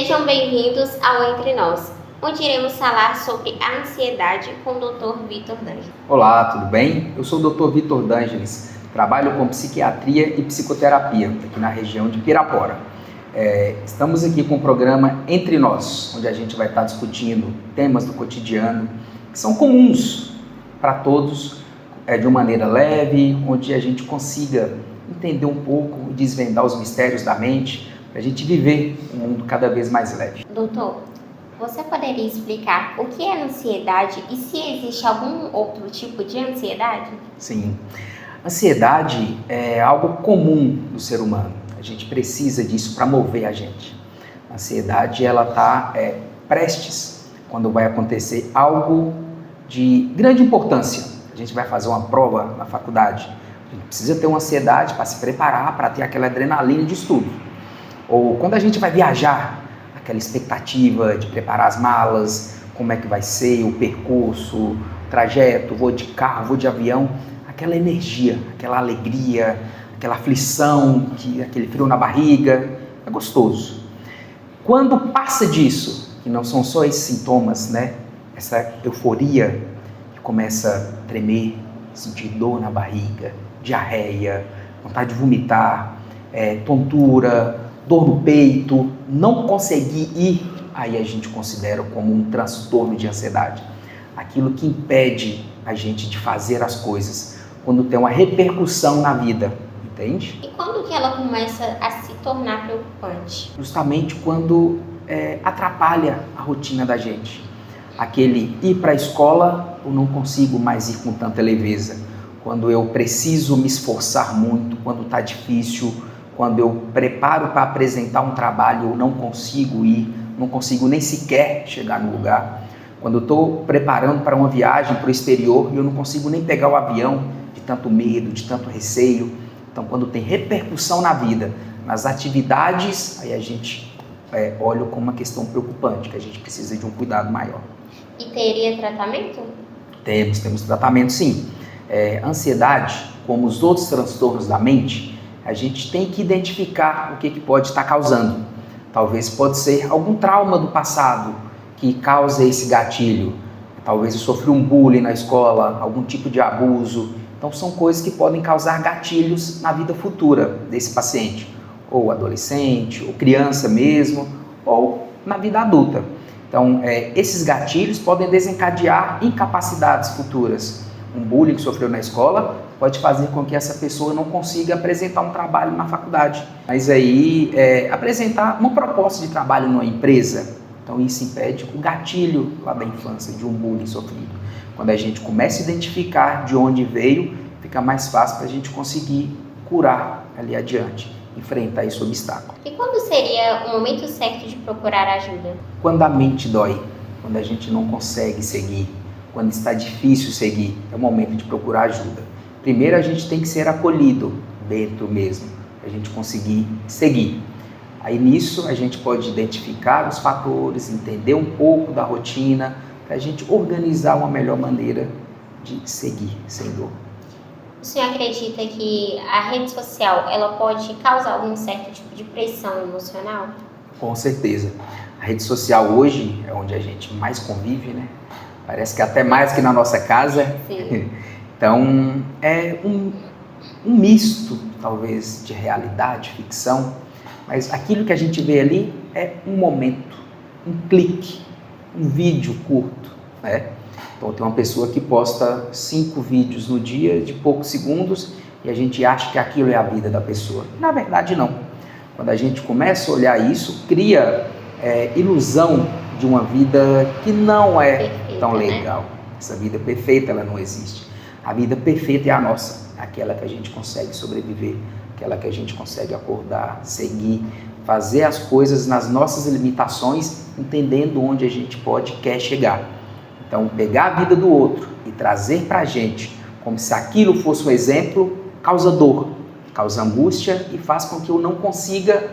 Sejam bem-vindos ao Entre Nós, onde iremos falar sobre a ansiedade com o Dr. Vitor D'Angelis. Olá, tudo bem? Eu sou o Dr. Vitor D'Angelis, trabalho com psiquiatria e psicoterapia aqui na região de Pirapora. Estamos aqui com o programa Entre Nós, onde a gente vai estar discutindo temas do cotidiano que são comuns para todos, de uma maneira leve, onde a gente consiga entender um pouco, desvendar os mistérios da mente, para a gente viver um mundo cada vez mais leve. Doutor, você poderia explicar o que é ansiedade e se existe algum outro tipo de ansiedade? Sim, ansiedade é algo comum do ser humano. A gente precisa disso para mover a gente. A ansiedade, ela está prestes quando vai acontecer algo de grande importância. A gente vai fazer uma prova na faculdade. A gente precisa ter uma ansiedade para se preparar, para ter aquela adrenalina de estudo. Ou quando a gente vai viajar, aquela expectativa de preparar as malas, como é que vai ser o percurso, o trajeto, vou de carro, vou de avião, aquela energia, aquela alegria, aquela aflição, aquele frio na barriga, é gostoso. Quando passa disso, que não são só esses sintomas, né? Essa euforia que começa a tremer, sentir dor na barriga, diarreia, vontade de vomitar, tontura, dor no peito, não conseguir ir, aí a gente considera como um transtorno de ansiedade. Aquilo que impede a gente de fazer as coisas, quando tem uma repercussão na vida, entende? E quando que ela começa a se tornar preocupante? Justamente quando atrapalha a rotina da gente. Aquele ir para a escola, eu não consigo mais ir com tanta leveza. Quando eu preciso me esforçar muito, quando está difícil, quando eu preparo para apresentar um trabalho, eu não consigo ir, não consigo nem sequer chegar no lugar. Quando eu estou preparando para uma viagem para o exterior e eu não consigo nem pegar o avião de tanto medo, de tanto receio. Então, quando tem repercussão na vida, nas atividades, aí a gente olha como uma questão preocupante, que a gente precisa de um cuidado maior. E teria tratamento? Temos tratamento sim. Ansiedade, como os outros transtornos da mente, a gente tem que identificar o que pode estar causando. Talvez pode ser algum trauma do passado que causa esse gatilho. Talvez eu sofri um bullying na escola, algum tipo de abuso. Então são coisas que podem causar gatilhos na vida futura desse paciente, ou adolescente, ou criança mesmo, ou na vida adulta. Então esses gatilhos podem desencadear incapacidades futuras. Um bullying que sofreu na escola pode fazer com que essa pessoa não consiga apresentar um trabalho na faculdade. Mas aí, apresentar uma proposta de trabalho numa empresa, então isso impede o gatilho lá da infância de um bullying sofrido. Quando a gente começa a identificar de onde veio, fica mais fácil para a gente conseguir curar ali adiante, enfrentar esse obstáculo. E quando seria o momento certo de procurar ajuda? Quando a mente dói, quando a gente não consegue seguir, quando está difícil seguir, é o momento de procurar ajuda. Primeiro a gente tem que ser acolhido dentro mesmo, para a gente conseguir seguir. Aí nisso a gente pode identificar os fatores, entender um pouco da rotina, para a gente organizar uma melhor maneira de seguir sem dor. O senhor acredita que a rede social ela pode causar algum certo tipo de pressão emocional? Com certeza. A rede social hoje é onde a gente mais convive, né? Parece que até mais que na nossa casa. Sim. Então, é um misto, talvez, de realidade, ficção, mas aquilo que a gente vê ali é um momento, um clique, um vídeo curto, né? Então, tem uma pessoa que posta 5 vídeos no dia de poucos segundos e a gente acha que aquilo é a vida da pessoa. Na verdade, não. Quando a gente começa a olhar isso, cria ilusão de uma vida que não é perfeita, tão legal. Né? Essa vida perfeita, ela não existe. A vida perfeita é a nossa, aquela que a gente consegue sobreviver, aquela que a gente consegue acordar, seguir, fazer as coisas nas nossas limitações, entendendo onde a gente quer chegar. Então, pegar a vida do outro e trazer para a gente, como se aquilo fosse um exemplo, causa dor, causa angústia e faz com que eu não consiga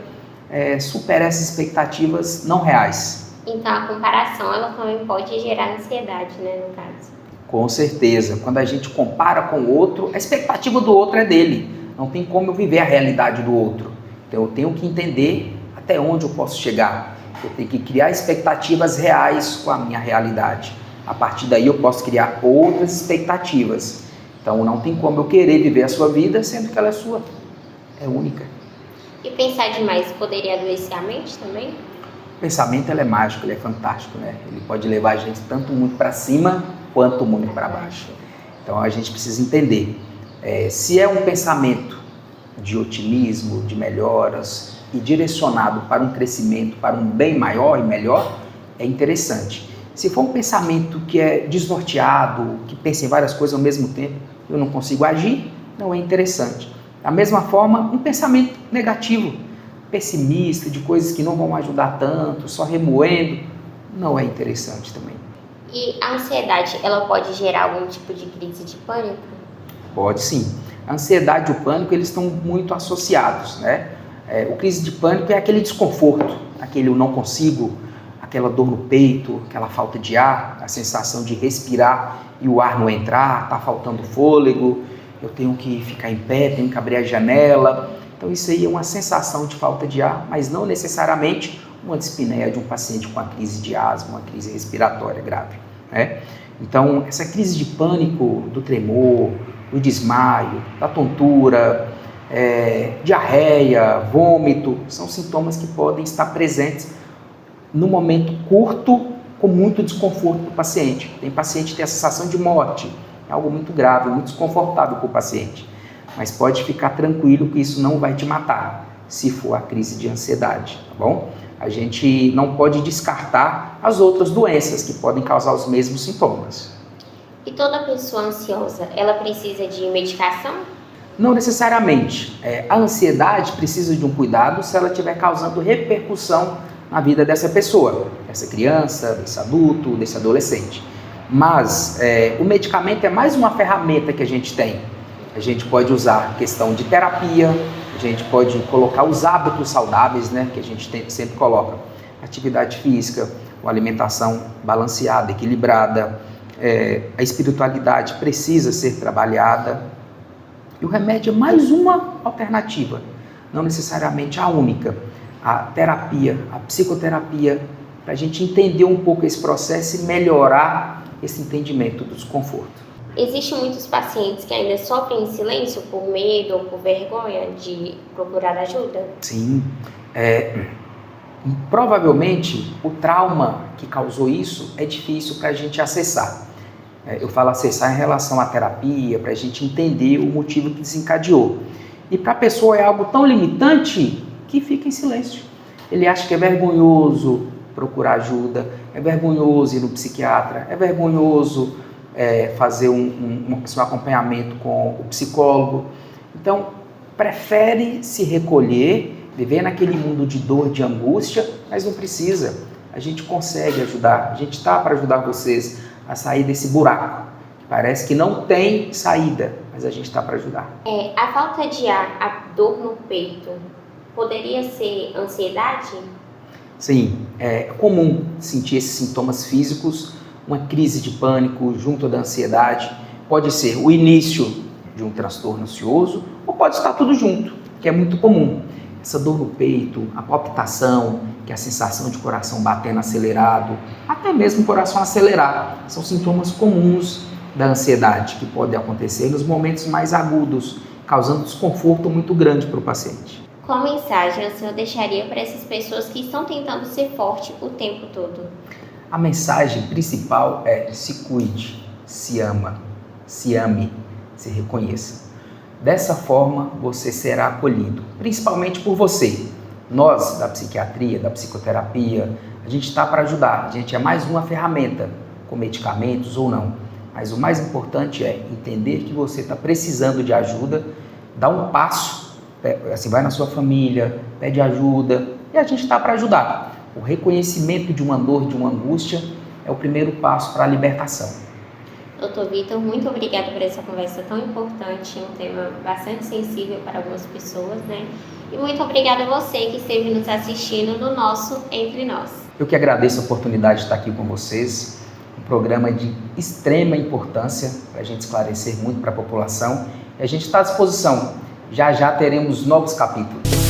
superar essas expectativas não reais. Então, a comparação, ela também pode gerar ansiedade, né, no caso? Com certeza. Quando a gente compara com o outro, a expectativa do outro é dele. Não tem como eu viver a realidade do outro. Então, eu tenho que entender até onde eu posso chegar. Eu tenho que criar expectativas reais com a minha realidade. A partir daí eu posso criar outras expectativas. Então não tem como eu querer viver a sua vida sendo que ela é sua, é única. E pensar demais poderia adoecer a mente também? O pensamento ele é mágico, ele é fantástico, né? Ele pode levar a gente tanto muito para cima quanto muito para baixo. Então a gente precisa entender, se é um pensamento de otimismo, de melhoras e direcionado para um crescimento, para um bem maior e melhor, é interessante. Se for um pensamento que é desnorteado, que pensa em várias coisas ao mesmo tempo, eu não consigo agir, não é interessante. Da mesma forma, um pensamento negativo, pessimista, de coisas que não vão ajudar tanto, só remoendo, não é interessante também. E a ansiedade, ela pode gerar algum tipo de crise de pânico? Pode sim. A ansiedade e o pânico, eles estão muito associados, né? O crise de pânico é aquele desconforto, aquele eu não consigo, aquela dor no peito, aquela falta de ar, a sensação de respirar e o ar não entrar, está faltando fôlego, eu tenho que ficar em pé, tenho que abrir a janela. Então isso aí é uma sensação de falta de ar, mas não necessariamente uma dispneia de um paciente com uma crise de asma, uma crise respiratória grave, né? Então essa crise de pânico, do tremor, do desmaio, da tontura, diarreia, vômito, são sintomas que podem estar presentes no momento curto com muito desconforto para o paciente. Tem paciente que tem a sensação de morte, é algo muito grave, muito desconfortável para o paciente. Mas pode ficar tranquilo que isso não vai te matar, se for a crise de ansiedade, tá bom? A gente não pode descartar as outras doenças que podem causar os mesmos sintomas. E toda pessoa ansiosa, ela precisa de medicação? Não necessariamente. A ansiedade precisa de um cuidado se ela estiver causando repercussão na vida dessa pessoa, dessa criança, desse adulto, desse adolescente. Mas o medicamento é mais uma ferramenta que a gente tem. A gente pode usar a questão de terapia, a gente pode colocar os hábitos saudáveis, né, que a gente sempre coloca. Atividade física, uma alimentação balanceada, equilibrada, a espiritualidade precisa ser trabalhada. E o remédio é mais uma alternativa, não necessariamente a única. A terapia, a psicoterapia, para a gente entender um pouco esse processo e melhorar esse entendimento do desconforto. Existem muitos pacientes que ainda sofrem em silêncio por medo ou por vergonha de procurar ajuda? Sim. Provavelmente o trauma que causou isso é difícil para a gente acessar. Eu falo acessar em relação à terapia, para a gente entender o motivo que desencadeou. E para a pessoa é algo tão limitante que fica em silêncio. Ele acha que é vergonhoso procurar ajuda, é vergonhoso ir no psiquiatra, é vergonhoso fazer um acompanhamento com o psicólogo. Então, prefere se recolher, viver naquele mundo de dor, de angústia, mas não precisa. A gente consegue ajudar, a gente está para ajudar vocês a sair desse buraco. Parece que não tem saída, mas a gente está para ajudar. A falta de ar, a dor no peito, poderia ser ansiedade? Sim, é comum sentir esses sintomas físicos, uma crise de pânico junto da ansiedade. Pode ser o início de um transtorno ansioso ou pode estar tudo junto, que é muito comum. Essa dor no peito, a palpitação, que é a sensação de coração batendo acelerado, até mesmo coração acelerado, são sintomas comuns da ansiedade que podem acontecer nos momentos mais agudos, causando desconforto muito grande para o paciente. Qual mensagem o senhor deixaria para essas pessoas que estão tentando ser forte o tempo todo? A mensagem principal é: se cuide, se ama, se ame, se reconheça. Dessa forma você será acolhido, principalmente por você. Nós, da psiquiatria, da psicoterapia, a gente está para ajudar. A gente é mais uma ferramenta, com medicamentos ou não. Mas o mais importante é entender que você está precisando de ajuda, dá um passo, assim, vai na sua família, pede ajuda e a gente está para ajudar. O reconhecimento de uma dor, de uma angústia, é o primeiro passo para a libertação. Doutor Vitor, muito obrigada por essa conversa tão importante, um tema bastante sensível para algumas pessoas, né? E muito obrigada a você que esteve nos assistindo no nosso Entre Nós. Eu que agradeço a oportunidade de estar aqui com vocês, um programa de extrema importância para a gente esclarecer muito para a população. E a gente está à disposição, já já teremos novos capítulos.